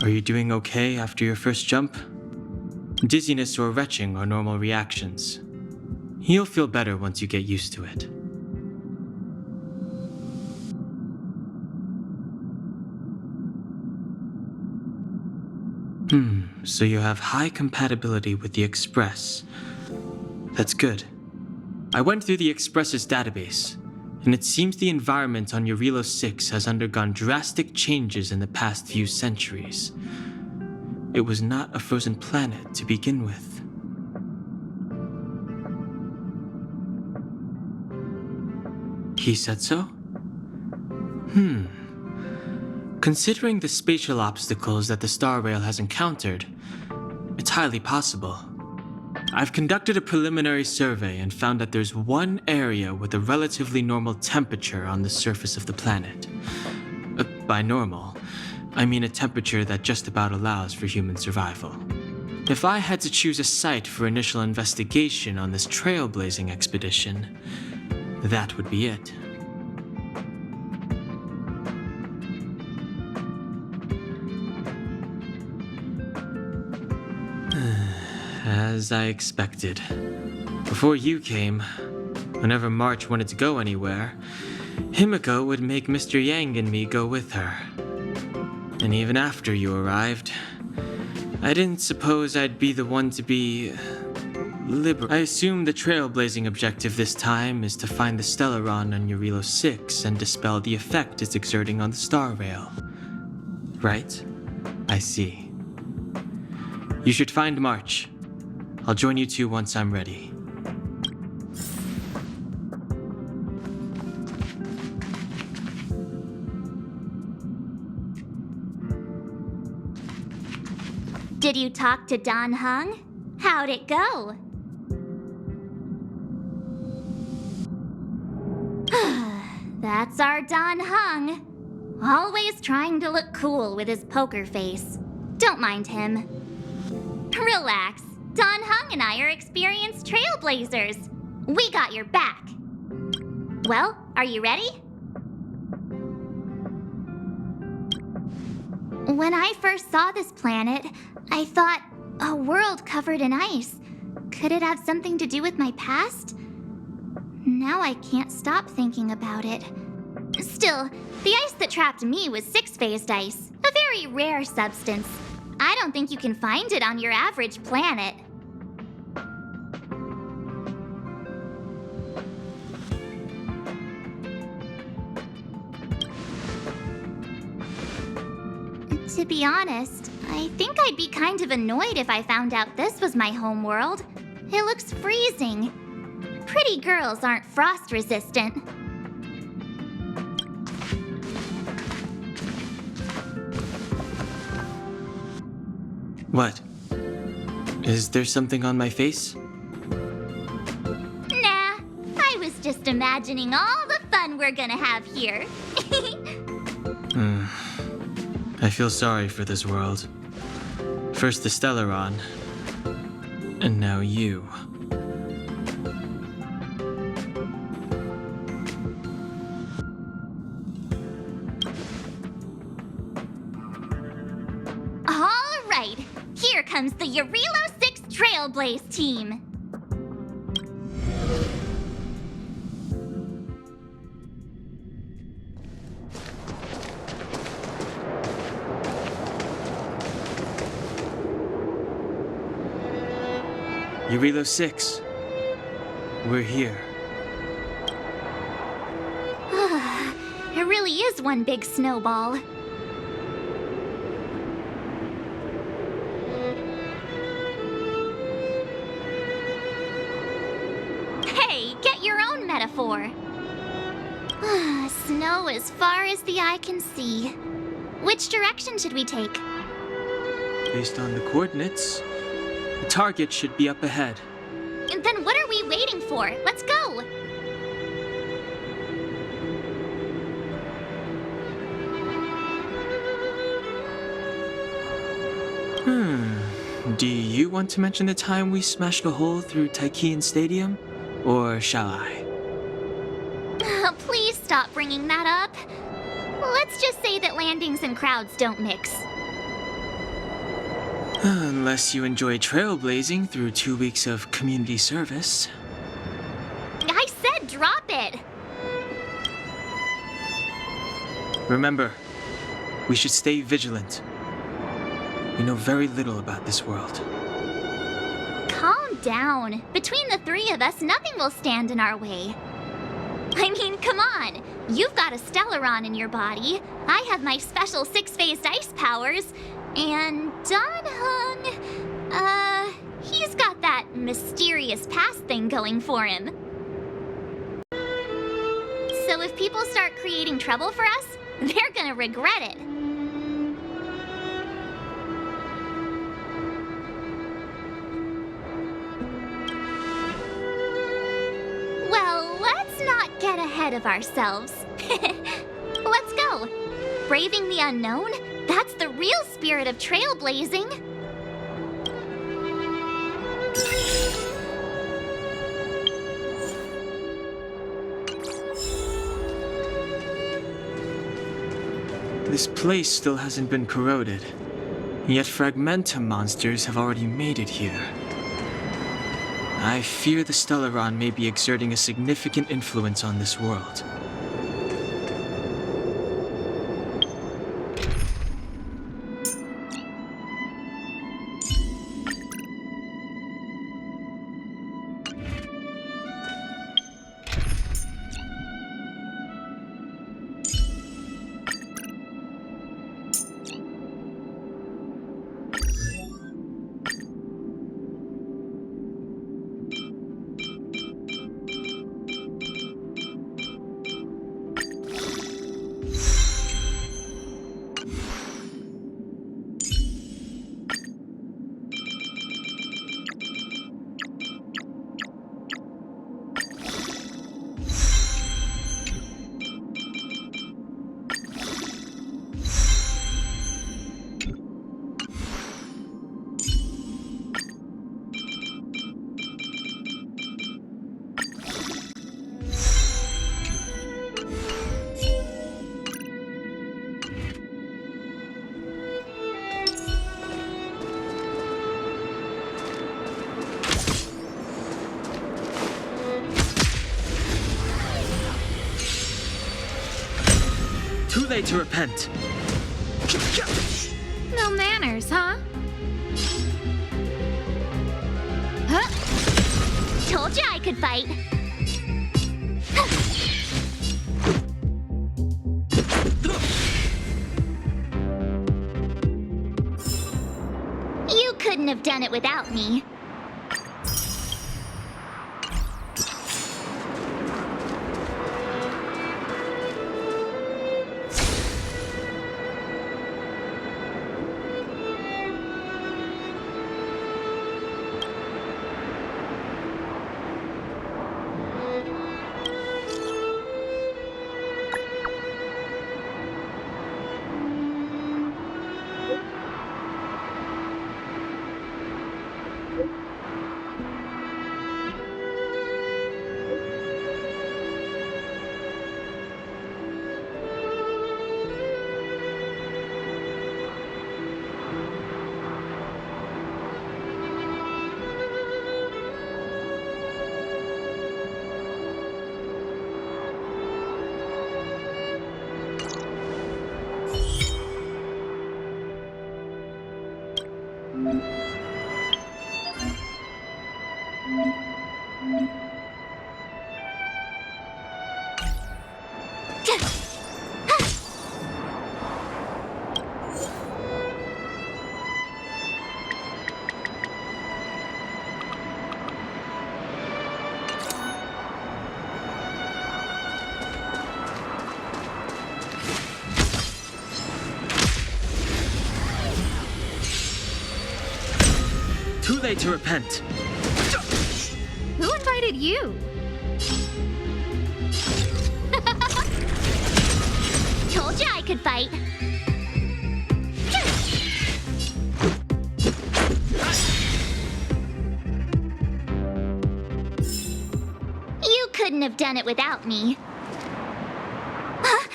Are you doing okay after your first jump? Dizziness or retching are normal reactions. You'll feel better once you get used to it. So you have high compatibility with the Express. That's good. I went through the Express's database, and it seems the environment on Eurilo 6 has undergone drastic changes in the past few centuries. It was not a frozen planet to begin with. He said so? Considering the spatial obstacles that the Star Rail has encountered, it's highly possible. I've conducted a preliminary survey and found that there's one area with a relatively normal temperature on the surface of the planet. By normal, I mean a temperature that just about allows for human survival. If I had to choose a site for initial investigation on this trailblazing expedition, that would be it. As I expected. Before you came, whenever March wanted to go anywhere, Himiko would make Mr. Yang and me go with her. And even after you arrived, I didn't suppose I'd be the one to be I assume the trailblazing objective this time is to find the Stellaron on Eurilo 6 and dispel the effect it's exerting on the Star Rail. Right? I see. You should find March. I'll join you two once I'm ready. Did you talk to Don Hung? How'd it go? That's our Don Hung. Always trying to look cool with his poker face. Don't mind him. Relax. Don Hung and I are experienced trailblazers. We got your back. Well, are you ready? When I first saw this planet, I thought, a world covered in ice. Could it have something to do with my past? Now I can't stop thinking about it. Still, the ice that trapped me was six-phased ice, a very rare substance. I don't think you can find it on your average planet. To be honest, I think I'd be kind of annoyed if I found out this was my homeworld. It looks freezing. Pretty girls aren't frost resistant. What? Is there something on my face? Nah, I was just imagining all the fun we're gonna have here. I feel sorry for this world. First the Stellaron, and now you. All right, here comes the Eurilo 6 Trailblaze team. Eurilo 6. We're here. It really is one big snowball. Hey, get your own metaphor. Snow as far as the eye can see. Which direction should we take? Based on the coordinates, the target should be up ahead. And then what are we waiting for? Let's go! Do you want to mention the time we smashed a hole through Taikian Stadium? Or shall I? Please stop bringing that up. Let's just say that landings and crowds don't mix. Unless you enjoy trailblazing through 2 weeks of community service. I said drop it! Remember, we should stay vigilant. We know very little about this world. Calm down. Between the three of us, nothing will stand in our way. I mean, come on. You've got a Stellaron in your body. I have my special six-phased ice powers. And Dan-hung, he's got that mysterious past thing going for him. So if people start creating trouble for us, they're gonna regret it. Well, let's not get ahead of ourselves. Let's go. Braving the unknown? That's the real spirit of trailblazing. This place still hasn't been corroded, yet fragmentum monsters have already made it here. I fear the Stellaron may be exerting a significant influence on this world. Too late to repent. No manners, huh? Told you I could fight. You couldn't have done it without me. Too late to repent. Who invited you? Told you I could fight. You couldn't have done it without me. Huh?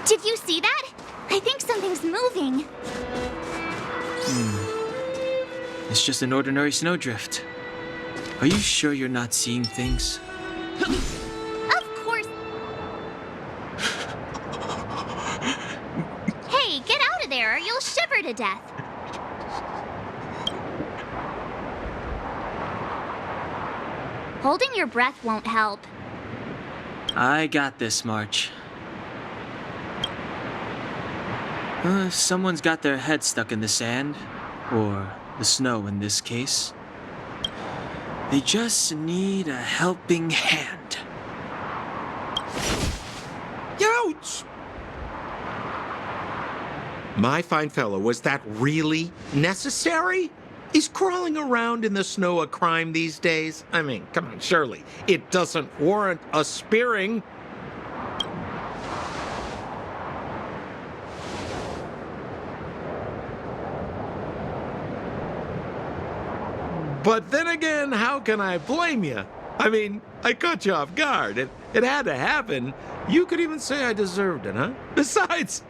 Did you see that? I think something's moving. It's just an ordinary snowdrift. Are you sure you're not seeing things? Of course. Hey, get out of there or you'll shiver to death. Holding your breath won't help. I got this, March. Someone's got their head stuck in the sand, or the snow in this case. They just need a helping hand. Ouch! My fine fellow, was that really necessary? Is crawling around in the snow a crime these days? I mean, come on, surely. It doesn't warrant a spearing. But then again, how can I blame you? I mean, I caught you off guard. It had to happen. You could even say I deserved it, huh? Besides,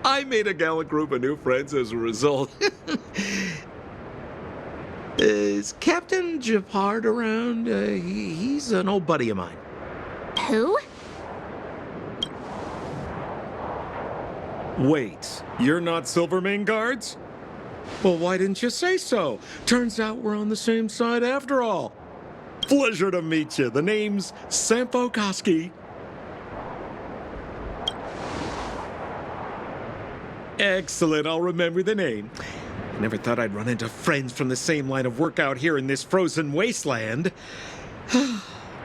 I made a gallant group of new friends as a result. Is Captain Japard around? He's an old buddy of mine. Who? Wait, you're not Silvermane Guards? Well, why didn't you say so? Turns out we're on the same side after all. Pleasure to meet you. The name's Sampo Koski. Excellent, I'll remember the name. I never thought I'd run into friends from the same line of work out here in this frozen wasteland.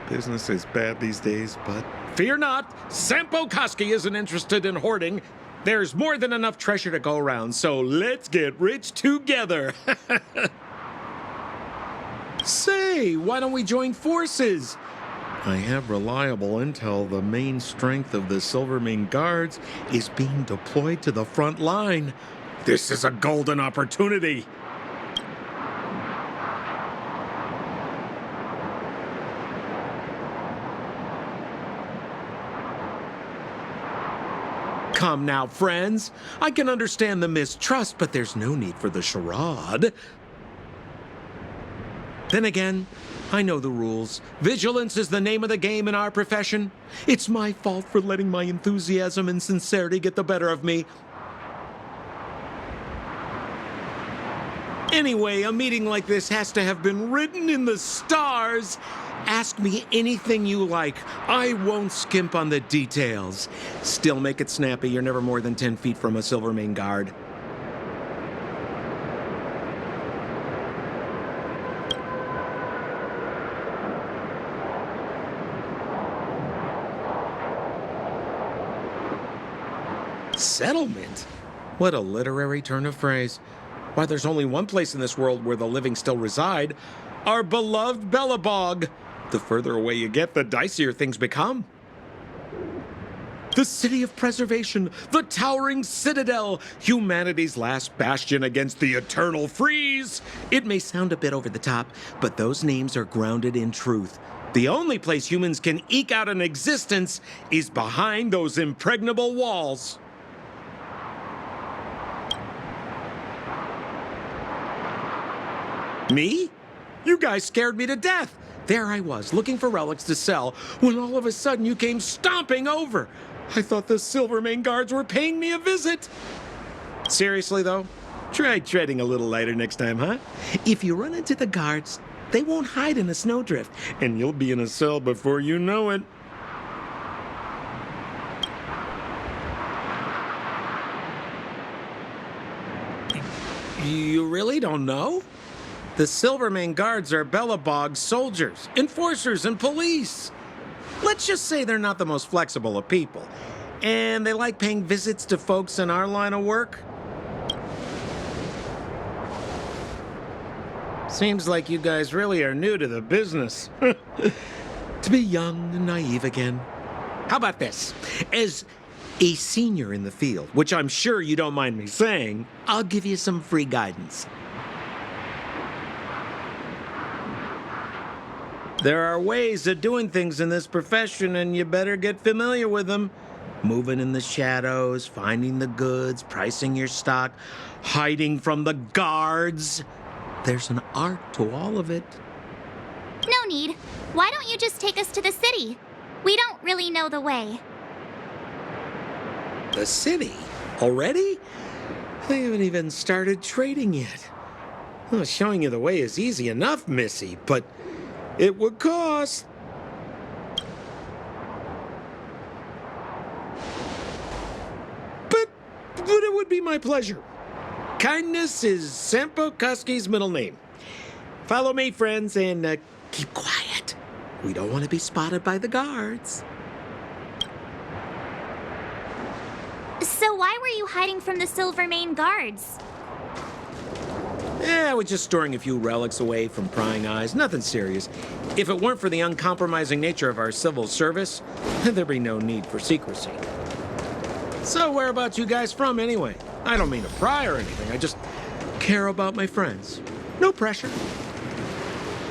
Business is bad these days, but fear not, Sampo Koski isn't interested in hoarding. There's more than enough treasure to go around, so let's get rich together. Say, why don't we join forces? I have reliable intel the main strength of the Silvermane Guards is being deployed to the front line. This is a golden opportunity. Come now, friends. I can understand the mistrust, but there's no need for the charade. Then again, I know the rules. Vigilance is the name of the game in our profession. It's my fault for letting my enthusiasm and sincerity get the better of me. Anyway, a meeting like this has to have been written in the stars. Ask me anything you like. I won't skimp on the details. Still make it snappy. You're never more than 10 feet from a Silvermane Guard. Settlement? What a literary turn of phrase. Why, there's only one place in this world where the living still reside. Our beloved Bellabog. The further away you get, the dicier things become. The city of preservation, the towering citadel, humanity's last bastion against the eternal freeze. It may sound a bit over the top, but those names are grounded in truth. The only place humans can eke out an existence is behind those impregnable walls. Me? You guys scared me to death. There I was, looking for relics to sell, when all of a sudden you came stomping over. I thought the Silvermane Guards were paying me a visit. Seriously, though, try treading a little lighter next time, huh? If you run into the guards, they won't hide in a snowdrift, and you'll be in a cell before you know it. You really don't know? The Silvermane Guards are Bellabog's soldiers, enforcers, and police. Let's just say they're not the most flexible of people. And they like paying visits to folks in our line of work. Seems like you guys really are new to the business. To be young and naive again. How about this? As a senior in the field, which I'm sure you don't mind me saying, I'll give you some free guidance. There are ways of doing things in this profession, and you better get familiar with them. Moving in the shadows, finding the goods, pricing your stock, hiding from the guards. there's an art to all of it. No need. Why don't you just take us to the city? We don't really know the way. The city? Already? They haven't even started trading yet. Well, showing you the way is easy enough, Missy, but it would cost. But it would be my pleasure. Kindness is Sampo Kuski's middle name. Follow me, friends, and keep quiet. We don't want to be spotted by the guards. So why were you hiding from the Silvermane guards? I was just storing a few relics away from prying eyes. Nothing serious. If it weren't for the uncompromising nature of our civil service, there'd be no need for secrecy. So whereabouts you guys from, anyway? I don't mean to pry or anything. I just care about my friends. No pressure.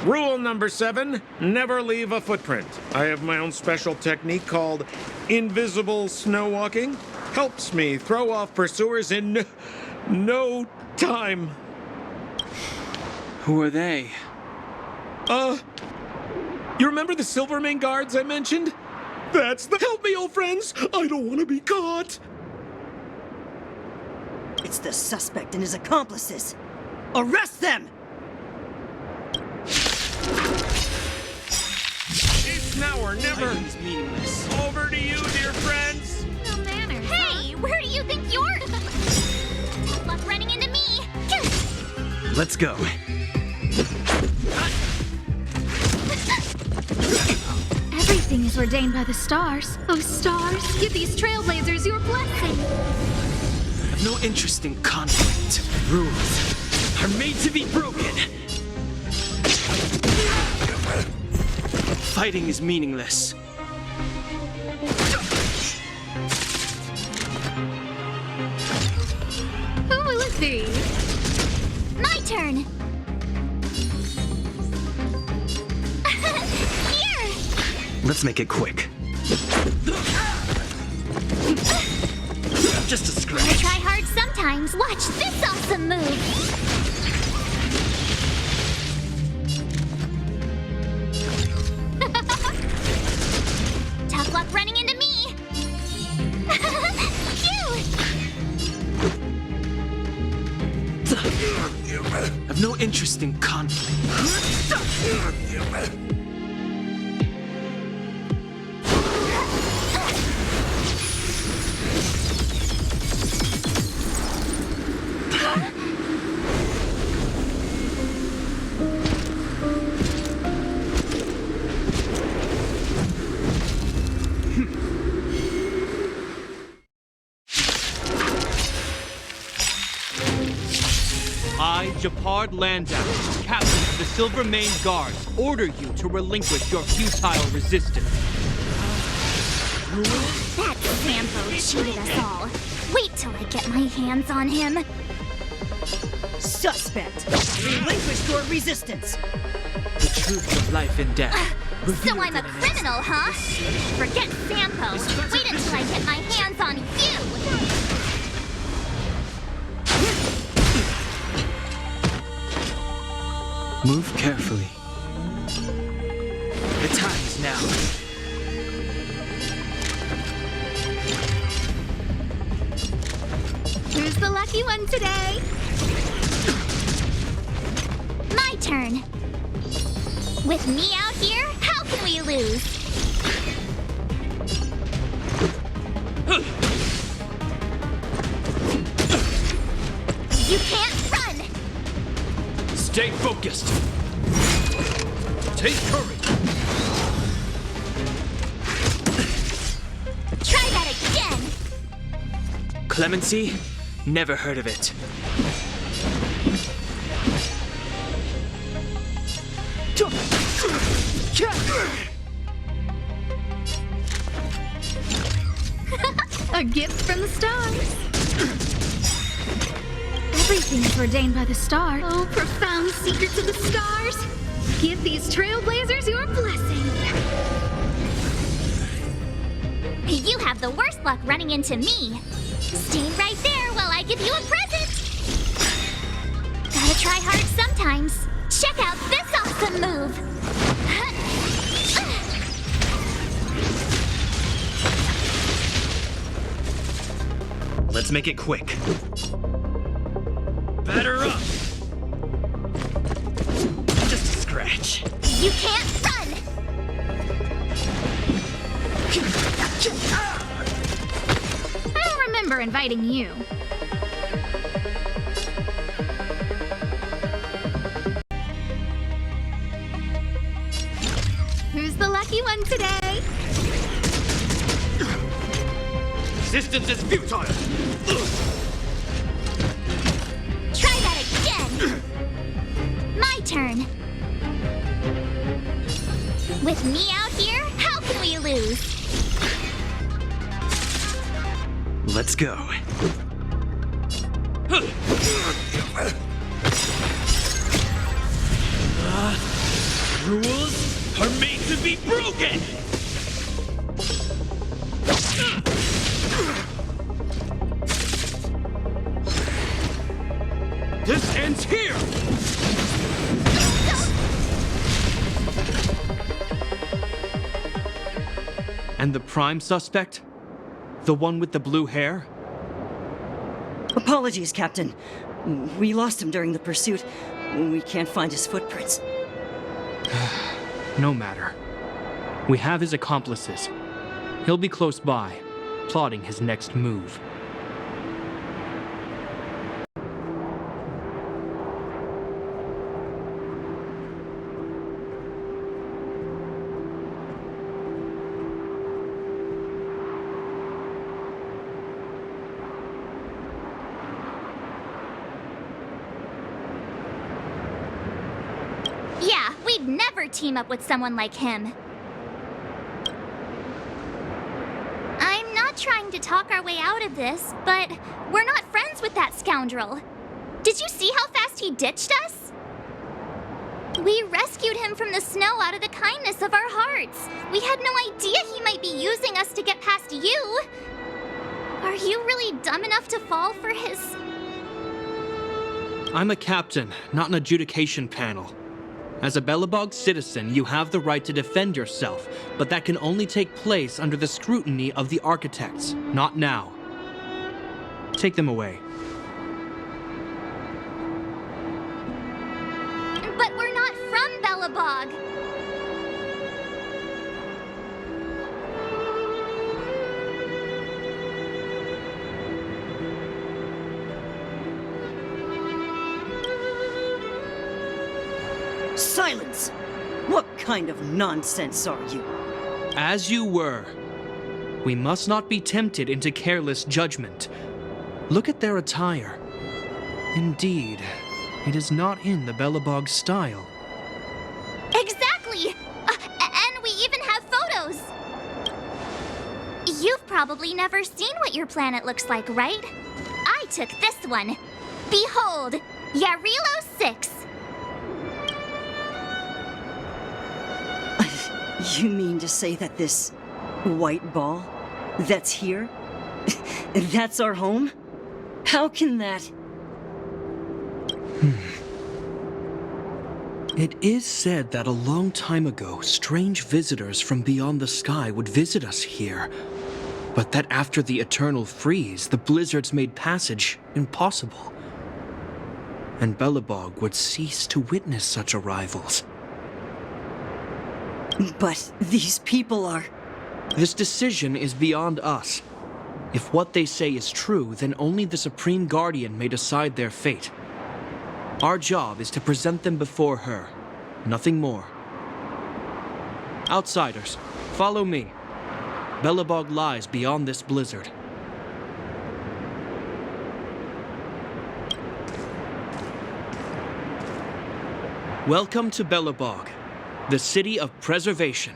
Rule number 7, never leave a footprint. I have my own special technique called invisible snow walking. Helps me throw off pursuers in no time. Who are they? You remember the Silvermane guards I mentioned? That's the— Help me, old friends! I don't want to be caught! It's the suspect and his accomplices. Arrest them! It's now or never! Fighting is meaningless. Over to you, dear friends! No manners. Hey, where do you think you're? Tough luck running into me. Let's go. Everything is ordained by the stars. Oh, stars, give these trailblazers your blessing. I have no interest in conflict. Rules are made to be broken. Fighting is meaningless. Who will it be? My turn. Here. Let's make it quick. Just a I scratch. try hard sometimes. Watch this awesome move. Tough luck running into me. Phew. I have no interest in conflict. I, Japard Landau, captain of the Silvermane Guards, order you to relinquish your futile resistance. That Sampo cheated us all. Wait till I get my hands on him. Suspect! Relinquish your resistance! The truth of life and death. So I'm a criminal, huh? Forget Sampo. Wait until I get my hands on you. Move carefully. The time is now. Who's the lucky one today? My turn. With me out here, how can we lose? You can't run! Stay focused. Take courage. Try that again! Clemency? Never heard of it. A gift from the stars. Everything is ordained by the stars. Oh, profound secrets of the stars. Give these trailblazers your blessing. You have the worst luck running into me. Stay right there while I give you a present. Gotta try hard sometimes. times. Check out this awesome move! Let's make it quick. Batter up! Just a scratch. You can't run! I don't remember inviting you. Who's the lucky one today? Resistance is futile! Try that again! My turn! With me out here, how can we lose? Let's go. Rules are made to be broken! This ends here! And the prime suspect? The one with the blue hair? Apologies, Captain. We lost him during the pursuit. We can't find his footprints. No matter. We have his accomplices. He'll be close by, plotting his next move. Yeah, we'd never team up with someone like him. I'm not trying to talk our way out of this, but we're not friends with that scoundrel. Did you see how fast he ditched us? We rescued him from the snow out of the kindness of our hearts. We had no idea he might be using us to get past you. Are you really dumb enough to fall for his... I'm a captain, not an adjudication panel. As a Belobog citizen, you have the right to defend yourself, but that can only take place under the scrutiny of the architects, not now. Take them away. But we're not from Belobog. Silence! What kind of nonsense are you? As you were. We must not be tempted into careless judgment. Look at their attire. Indeed, it is not in the Belobog style. Exactly! And we even have photos! You've probably never seen what your planet looks like, right? I took this one. Behold, Yarilo 6. You mean to say that this white ball that's here, that's our home? How can that... It is said that a long time ago, strange visitors from beyond the sky would visit us here. But that after the eternal freeze, the blizzards made passage impossible. And Belobog would cease to witness such arrivals. But these people are... This decision is beyond us. If what they say is true, then only the Supreme Guardian may decide their fate. Our job is to present them before her, nothing more. Outsiders, follow me. Belobog lies beyond this blizzard. Welcome to Belobog, the city of preservation.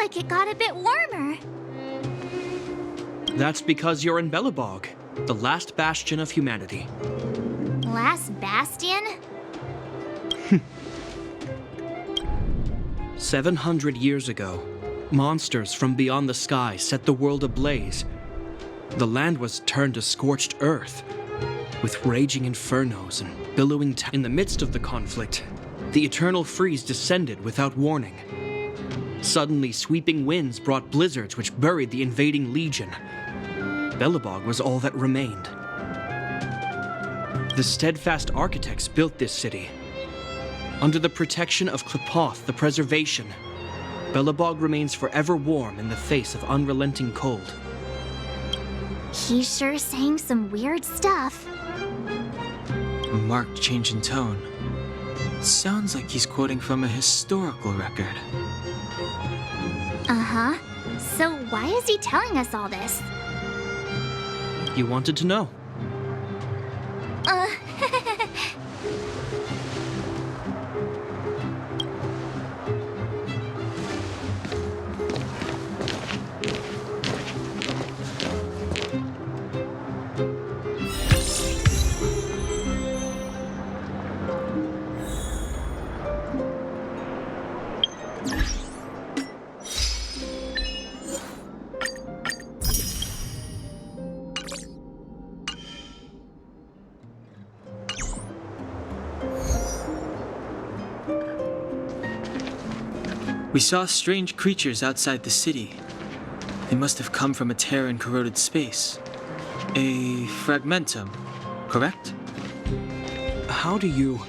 like it got a bit warmer. That's because you're in Belobog, the last bastion of humanity. Last bastion? 700 years ago, monsters from beyond the sky set the world ablaze. The land was turned to scorched earth, with raging infernos and billowing in the midst of the conflict, the eternal freeze descended without warning. Suddenly, sweeping winds brought blizzards which buried the invading legion. Belobog was all that remained. The steadfast architects built this city. Under the protection of Klepoth, the preservation, Belobog remains forever warm in the face of unrelenting cold. He's sure saying some weird stuff. A marked change in tone. Sounds like he's quoting from a historical record. Uh-huh. So why is he telling us all this? You wanted to know. We saw strange creatures outside the city. They must have come from a tear in corroded space. A fragmentum, correct? How do you...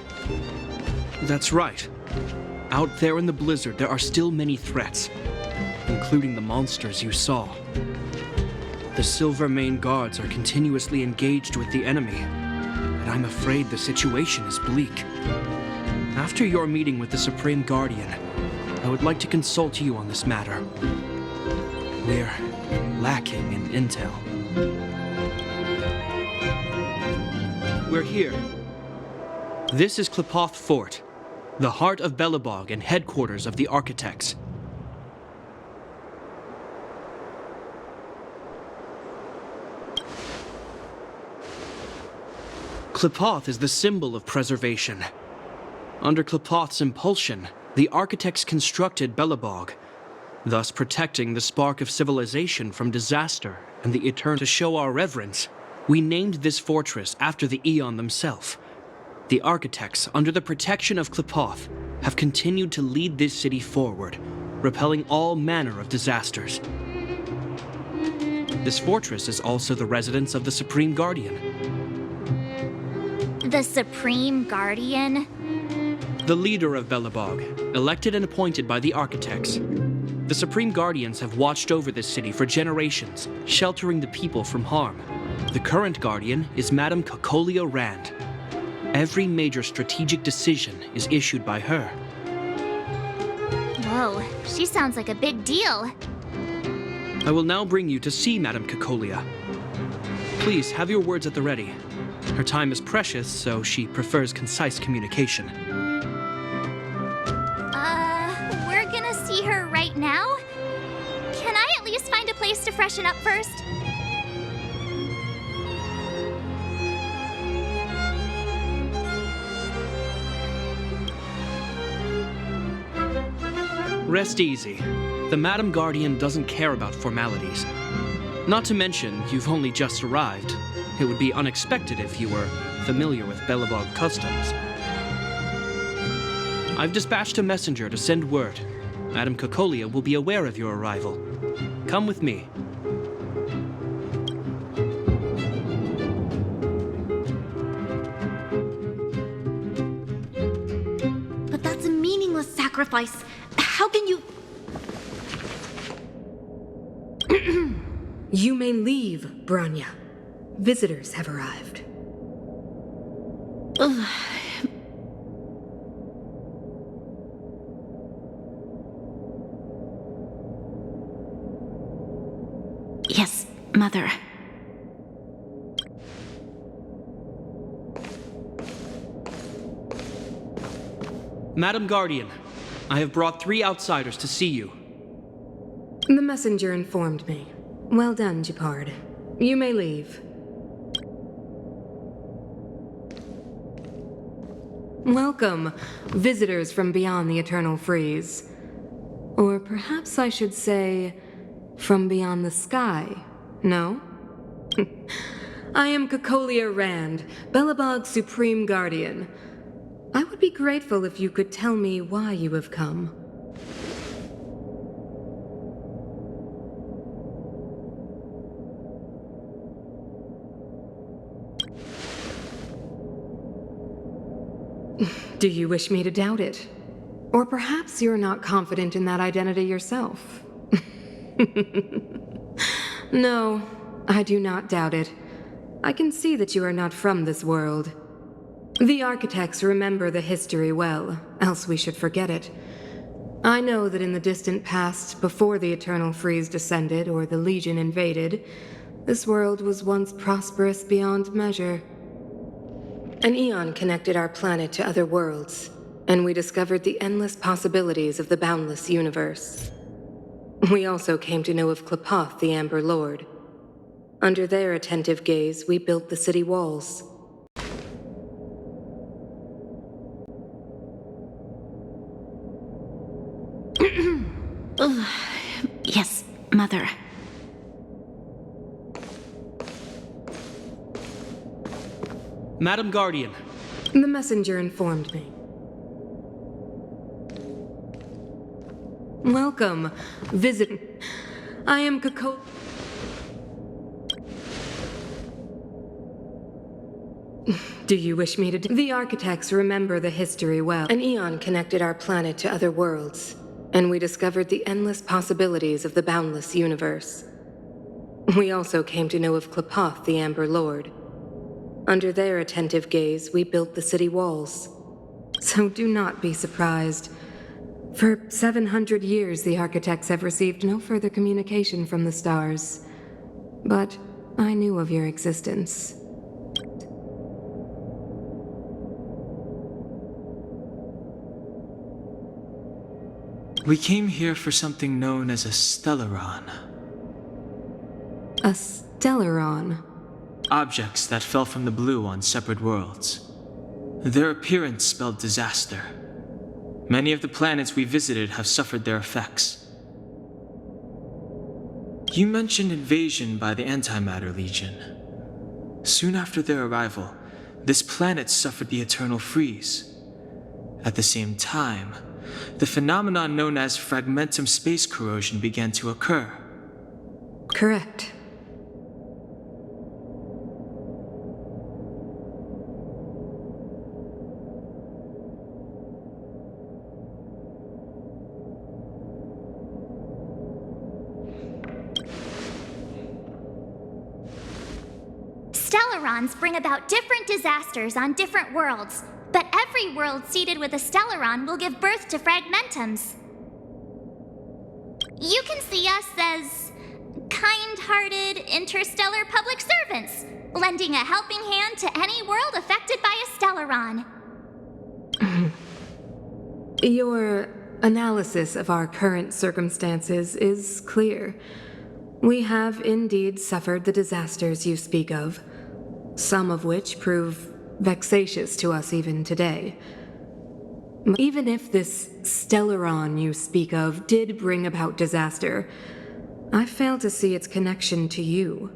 That's right. Out there in the blizzard, there are still many threats, including the monsters you saw. The Silvermane guards are continuously engaged with the enemy, and I'm afraid the situation is bleak. After your meeting with the Supreme Guardian, I would like to consult you on this matter. We're lacking in intel. We're here. This is Klepoth Fort, the heart of Belobog and headquarters of the architects. Klepoth is the symbol of preservation. Under Klepoth's impulsion, the architects constructed Belobog, thus protecting the spark of civilization from disaster and the eternal. To show our reverence, we named this fortress after the Aeon themselves. The architects, under the protection of Klepoth, have continued to lead this city forward, repelling all manner of disasters. This fortress is also the residence of the Supreme Guardian. The Supreme Guardian? The leader of Belobog, elected and appointed by the architects. The Supreme Guardians have watched over this city for generations, sheltering the people from harm. The current Guardian is Madame Cocolia Rand. Every major strategic decision is issued by her. Whoa, she sounds like a big deal. I will now bring you to see Madame Cocolia. Please have your words at the ready. Her time is precious, so she prefers concise communication. We're gonna see her right now? Can I at least find a place to freshen up first? Rest easy. The Madam Guardian doesn't care about formalities. Not to mention, you've only just arrived. It would be unexpected if you were familiar with Belobog customs. I've dispatched a messenger to send word. Madame Cocolia will be aware of your arrival. Come with me. But that's a meaningless sacrifice. How can you... You may leave, Branya. Visitors have arrived. Yes, Mother. Madam Guardian, I have brought 3 outsiders to see you. messenger informed me. Well done, Gepard. You may leave. Welcome, visitors from beyond the Eternal Freeze. Or perhaps I should say, from beyond the sky, no? I am Cocolia Rand, Belobog's Supreme Guardian. I would be grateful if you could tell me why you have come. Do you wish me to doubt it? Or perhaps you're not confident in that identity yourself? No, I do not doubt it. I can see that you are not from this world. The architects remember the history well, else we should forget it. I know that in the distant past, before the Eternal Freeze descended or the Legion invaded, this world was once prosperous beyond measure. An eon connected our planet to other worlds, and we discovered the endless possibilities of the boundless universe. We also came to know of Klapoth, the Amber Lord. Under their attentive gaze, we built the city walls. Yes, Mother. Madam Guardian. The messenger informed me. Welcome, visit. I am Coco. Do you wish me to The architects remember the history well. An eon connected our planet to other worlds, and we discovered the endless possibilities of the boundless universe. We also came to know of Klapoth, the Amber Lord. Under their attentive gaze, we built the city walls. So do not be surprised. For 700 years, the architects have received no further communication from the stars. But I knew of your existence. We came here for something known as a Stellaron. A Stellaron? Objects that fell from the blue on separate worlds. Their appearance spelled disaster. Many of the planets we visited have suffered their effects. You mentioned invasion by the Antimatter Legion. Soon after their arrival, this planet suffered the Eternal Freeze. At the same time, the phenomenon known as fragmentum space corrosion began to occur. Correct. Stellarons bring about different disasters on different worlds, but every world seeded with a Stellaron will give birth to fragmentums. You can see us as kind-hearted interstellar public servants, lending a helping hand to any world affected by a Stellaron. Your analysis of our current circumstances is clear. We have indeed suffered the disasters you speak of, some of which prove vexatious to us even today. Even if this Stellaron you speak of did bring about disaster, I fail to see its connection to you.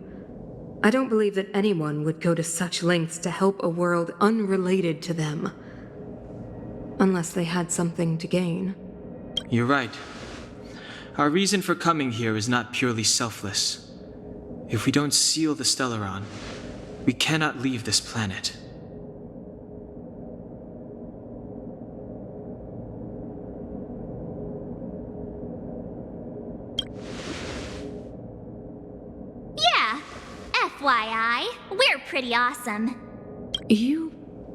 I don't believe that anyone would go to such lengths to help a world unrelated to them, unless they had something to gain. You're right. Our reason for coming here is not purely selfless. If we don't seal the Stellaron, we cannot leave this planet. Yeah, FYI, we're pretty awesome. You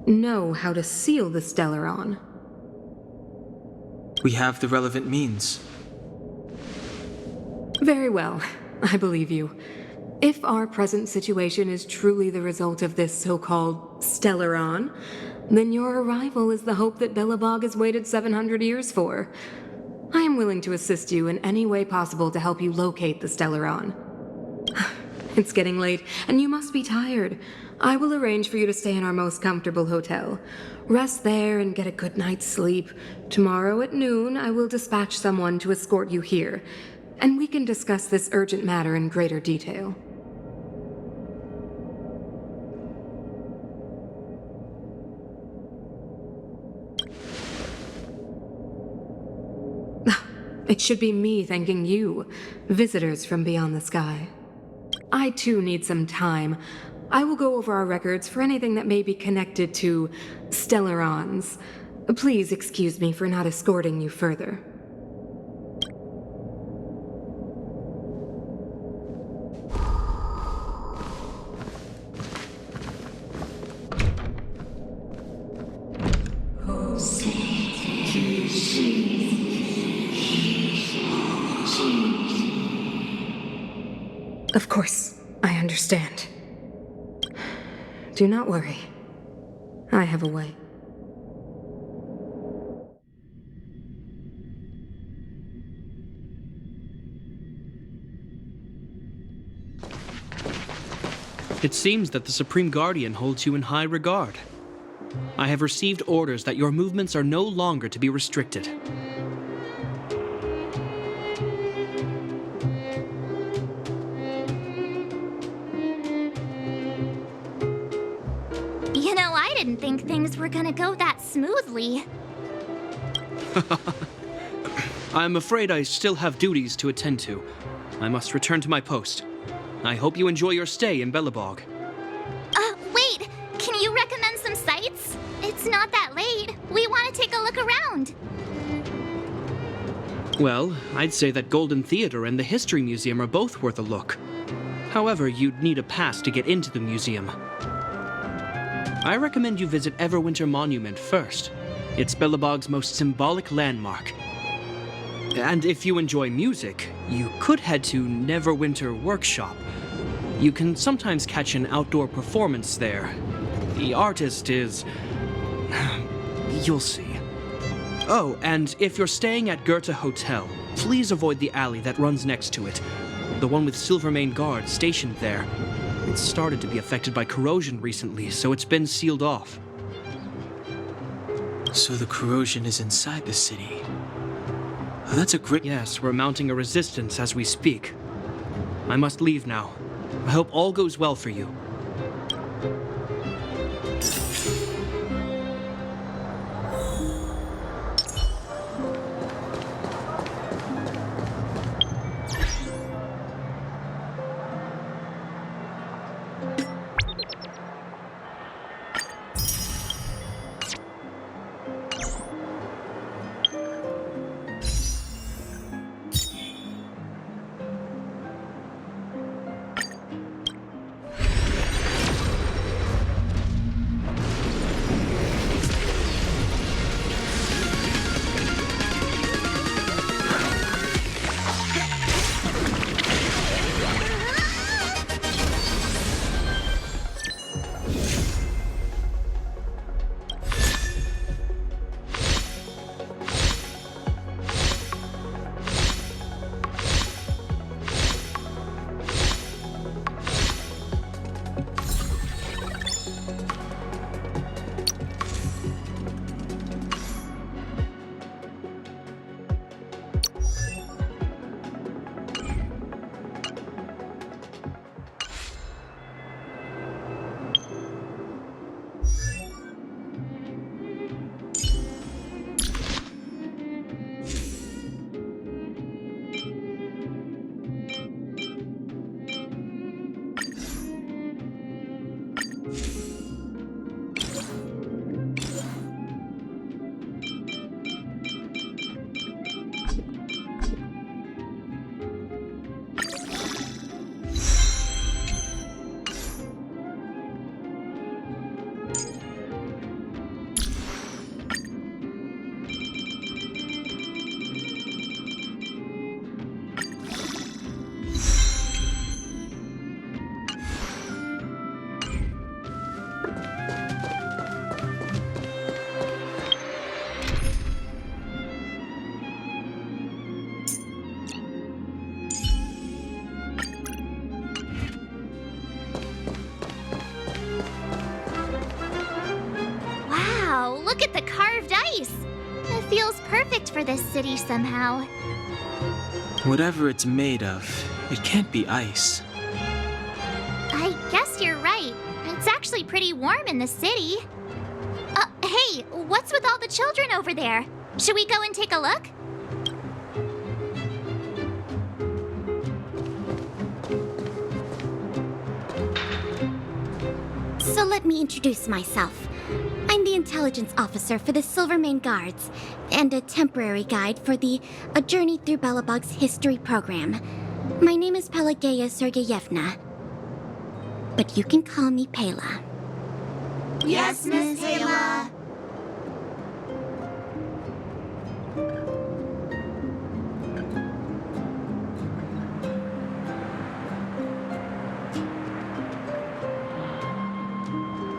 know how to seal the Stellaron. We have the relevant means. Very well, I believe you. If our present situation is truly the result of this so-called Stellaron, then your arrival is the hope that Belobog has waited 700 years for. I am willing to assist you in any way possible to help you locate the Stellaron. It's getting late, and you must be tired. I will arrange for you to stay in our most comfortable hotel. Rest there and get a good night's sleep. Tomorrow at noon, I will dispatch someone to escort you here, and we can discuss this urgent matter in greater detail. It should be me thanking you, visitors from beyond the sky. I too need some time. I will go over our records for anything that may be connected to Stellarons. Please excuse me for not escorting you further. Of course, I understand. Do not worry. I have a way. It seems that the Supreme Guardian holds you in high regard. I have received orders that your movements are no longer to be restricted. You know, I didn't think things were gonna go that smoothly. I'm afraid I still have duties to attend to. I must return to my post. I hope you enjoy your stay in Belobog. Wait! Can you recommend some sites? It's not that late. We want to take a look around. Well, I'd say that Golden Theater and the History Museum are both worth a look. However, you'd need a pass to get into the museum. I recommend you visit Everwinter Monument first. It's Belobog's most symbolic landmark. And if you enjoy music, you could head to Neverwinter Workshop. You can sometimes catch an outdoor performance there. The artist is... you'll see. Oh, and if you're staying at Goethe Hotel, please avoid the alley that runs next to it. The one with Silvermane guards stationed there. It's started to be affected by corrosion recently, so it's been sealed off. So the corrosion is inside the city. That's a great... Yes, we're mounting a resistance as we speak. I must leave now. I hope all goes well for you. look at the carved ice! It feels perfect for this city somehow. Whatever it's made of, it can't be ice. I guess you're right. It's actually pretty warm in the city. Hey, what's with all the children over there? Should we go and take a look? So let me introduce myself. I'm the intelligence officer for the Silvermane Guards, and a temporary guide for the A Journey Through Belobog's history program. My name is Pelageya Sergeyevna, but you can call me Pela. Yes, Miss Taylor.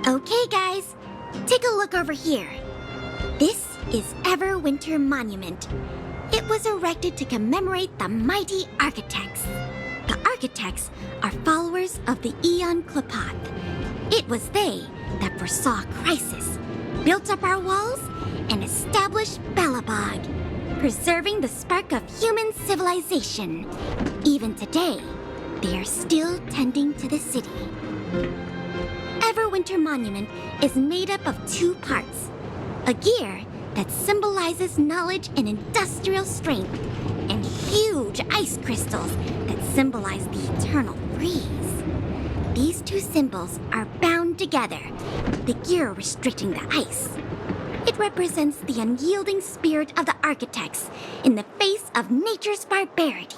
Okay, guys, take a look over here. This is Everwinter Monument. It was erected to commemorate the mighty architects. The architects are followers of the Aeon Klapoth. It was they that foresaw crisis, built up our walls, and established Belobog, preserving the spark of human civilization. Even today, they are still tending to the city. Everwinter Monument is made up of two parts. A gear that symbolizes knowledge and industrial strength, and huge ice crystals that symbolize the eternal freeze. These two symbols are bound together, the gear restricting the ice. It represents the unyielding spirit of the architects in the face of nature's barbarity.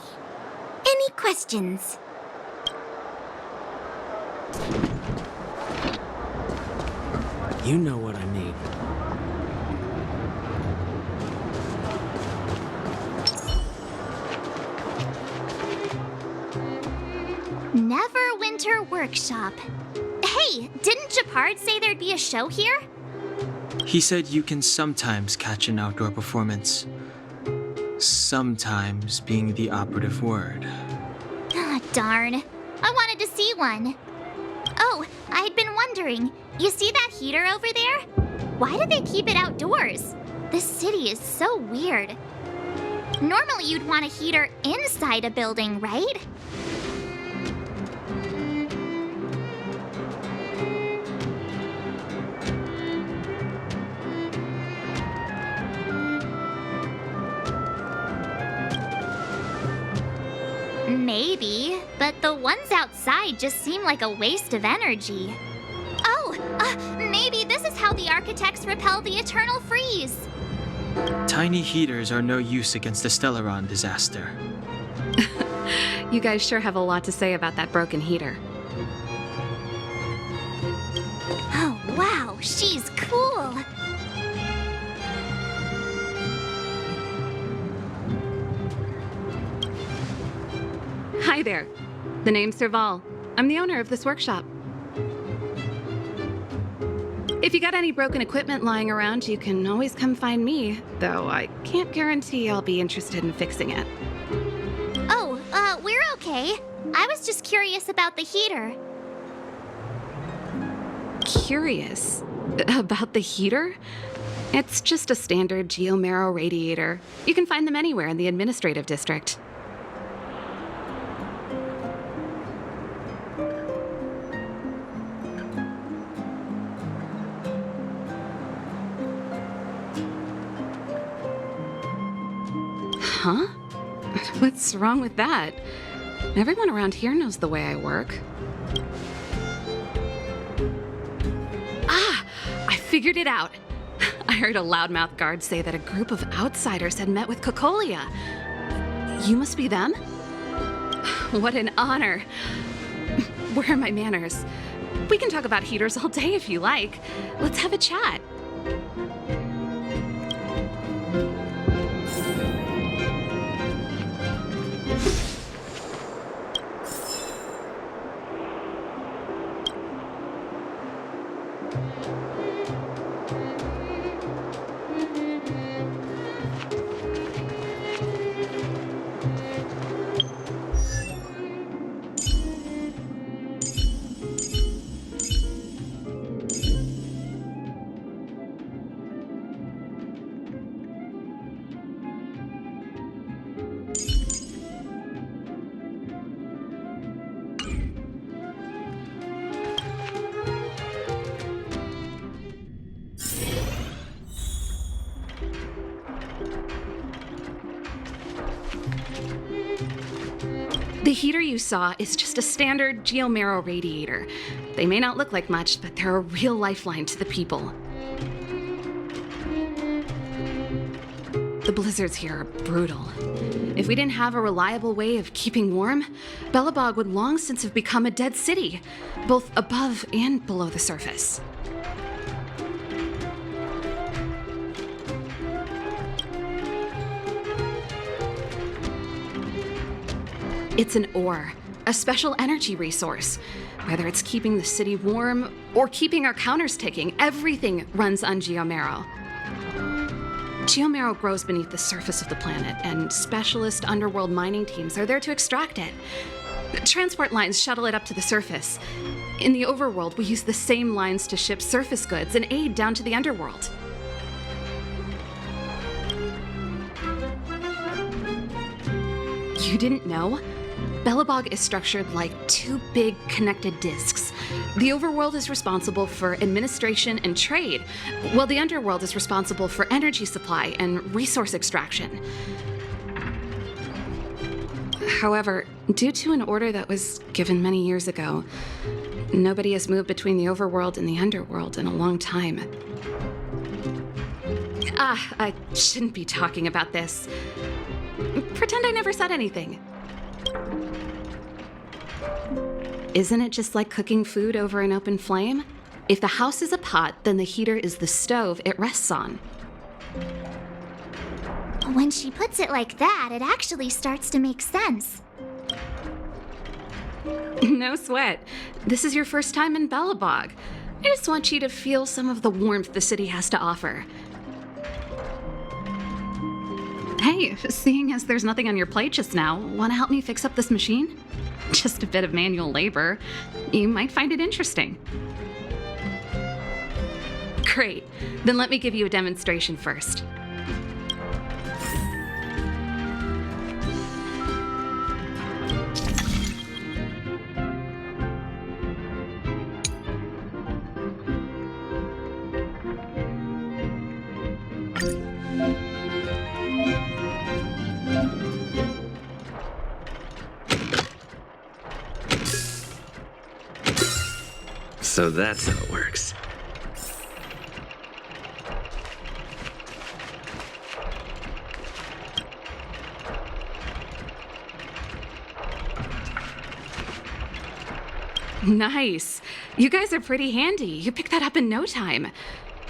Any questions? You know what I mean. Neverwinter Workshop. Hey, didn't Japard say there'd be a show here? He said you can sometimes catch an outdoor performance. Sometimes being the operative word. Ah, darn. I wanted to see one. Oh, I'd been wondering. You see that heater over there? Why do they keep it outdoors? This city is so weird. Normally you'd want a heater inside a building, right? Maybe, but the ones outside just seem like a waste of energy. Oh, maybe this is how the architects repel the eternal freeze. Tiny heaters are no use against the Stellaron disaster. You guys sure have a lot to say about that broken heater. Oh, wow, she's cool. Hi there. The name's Serval. I'm the owner of this workshop. If you got any broken equipment lying around, you can always come find me, though I can't guarantee I'll be interested in fixing it. Oh, we're okay. I was just curious about the heater. Curious? About the heater? It's just a standard geomarrow radiator. You can find them anywhere in the administrative district. Huh? What's wrong with that? Everyone around here knows the way I work. Ah! I figured it out! I heard a loudmouth guard say that a group of outsiders had met with Cocolia. You must be them? What an honor. Where are my manners? We can talk about heaters all day if you like. Let's have a chat. The heater you saw is just a standard geomarrow radiator. They may not look like much, but they're a real lifeline to the people. The blizzards here are brutal. If we didn't have a reliable way of keeping warm, Belobog would long since have become a dead city, both above and below the surface. It's an ore, a special energy resource. Whether it's keeping the city warm or keeping our counters ticking, everything runs on geomarrow. Geomarrow grows beneath the surface of the planet, and specialist underworld mining teams are there to extract it. Transport lines shuttle it up to the surface. In the overworld, we use the same lines to ship surface goods and aid down to the underworld. You didn't know? Belobog is structured like two big connected disks. The overworld is responsible for administration and trade, while the underworld is responsible for energy supply and resource extraction. However, due to an order that was given many years ago, nobody has moved between the overworld and the underworld in a long time. I shouldn't be talking about this. Pretend I never said anything. Isn't it just like cooking food over an open flame? If the house is a pot, then the heater is the stove it rests on. When she puts it like that, it actually starts to make sense. No sweat. This is your first time in Belobog. I just want you to feel some of the warmth the city has to offer. Hey, seeing as there's nothing on your plate just now, want to help me fix up this machine? Just a bit of manual labor. You might find it interesting. Great. Then let me give you a demonstration first. So that's how it works. Nice. You guys are pretty handy. You picked that up in no time.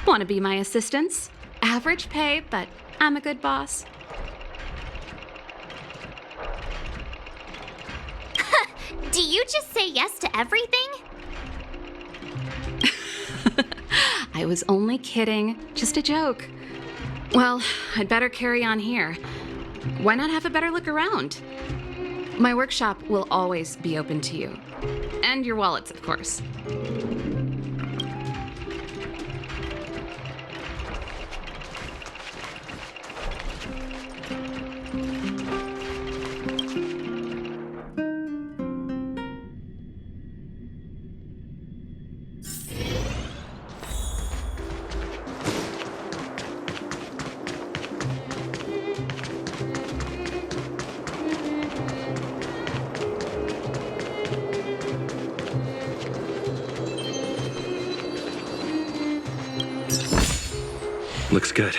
Want to be my assistants? Average pay, but I'm a good boss. Do you just say yes to everything? I was only kidding. Just a joke. Well, I'd better carry on here. Why not have a better look around? My workshop will always be open to you. And your wallets, of course. Looks good.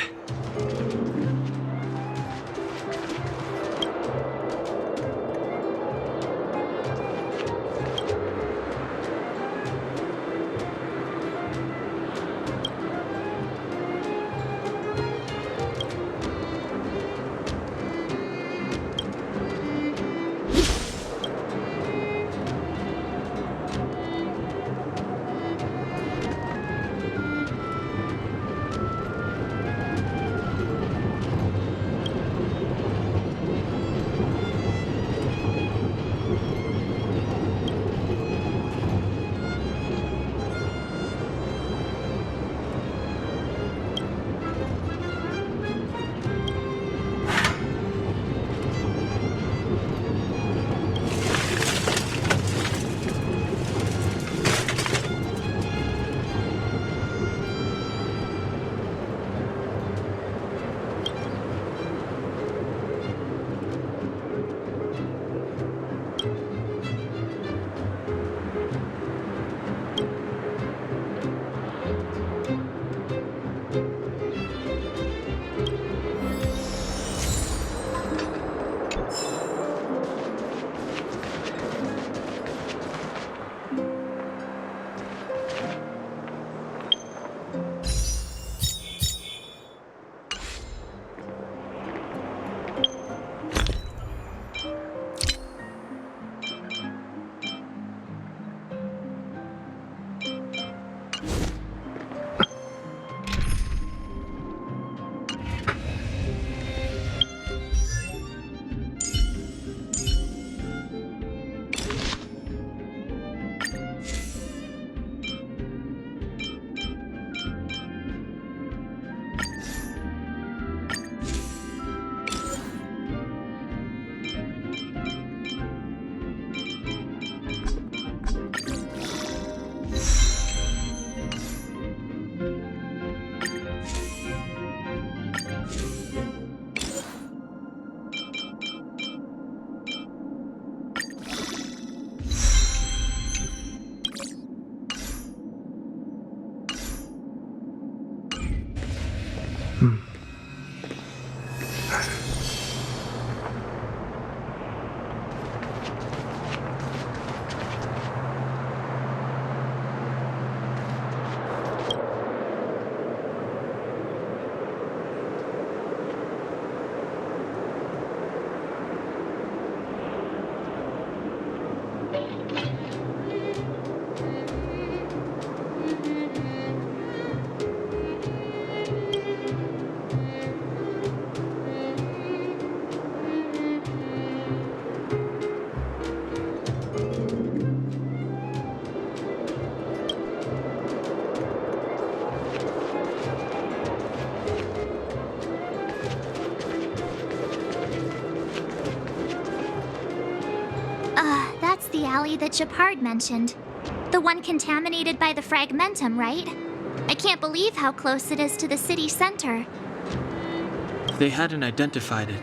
valley that Japard mentioned. The one contaminated by the fragmentum, right? I can't believe how close it is to the city center. They hadn't identified it.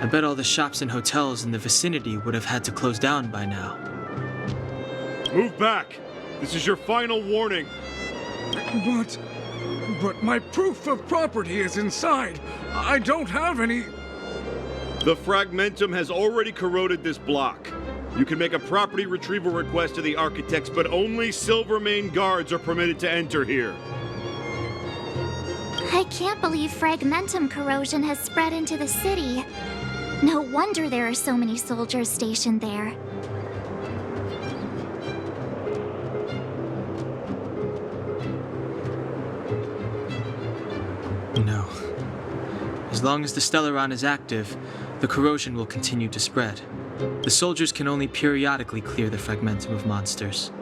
I bet all the shops and hotels in the vicinity would have had to close down by now. Move back! This is your final warning. But my proof of property is inside. I don't have any... The fragmentum has already corroded this block. You can make a property retrieval request to the architects, but only Silvermane guards are permitted to enter here. I can't believe fragmentum corrosion has spread into the city. No wonder there are so many soldiers stationed there. No. As long as the Stellaron is active, the corrosion will continue to spread. The soldiers can only periodically clear the fragmentum of monsters.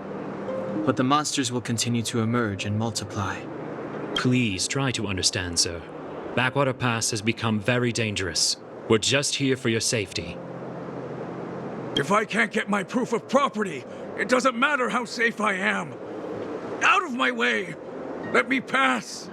But the monsters will continue to emerge and multiply. Please try to understand, sir. Backwater Pass has become very dangerous. We're just here for your safety. If I can't get my proof of property, it doesn't matter how safe I am. Out of my way! Let me pass!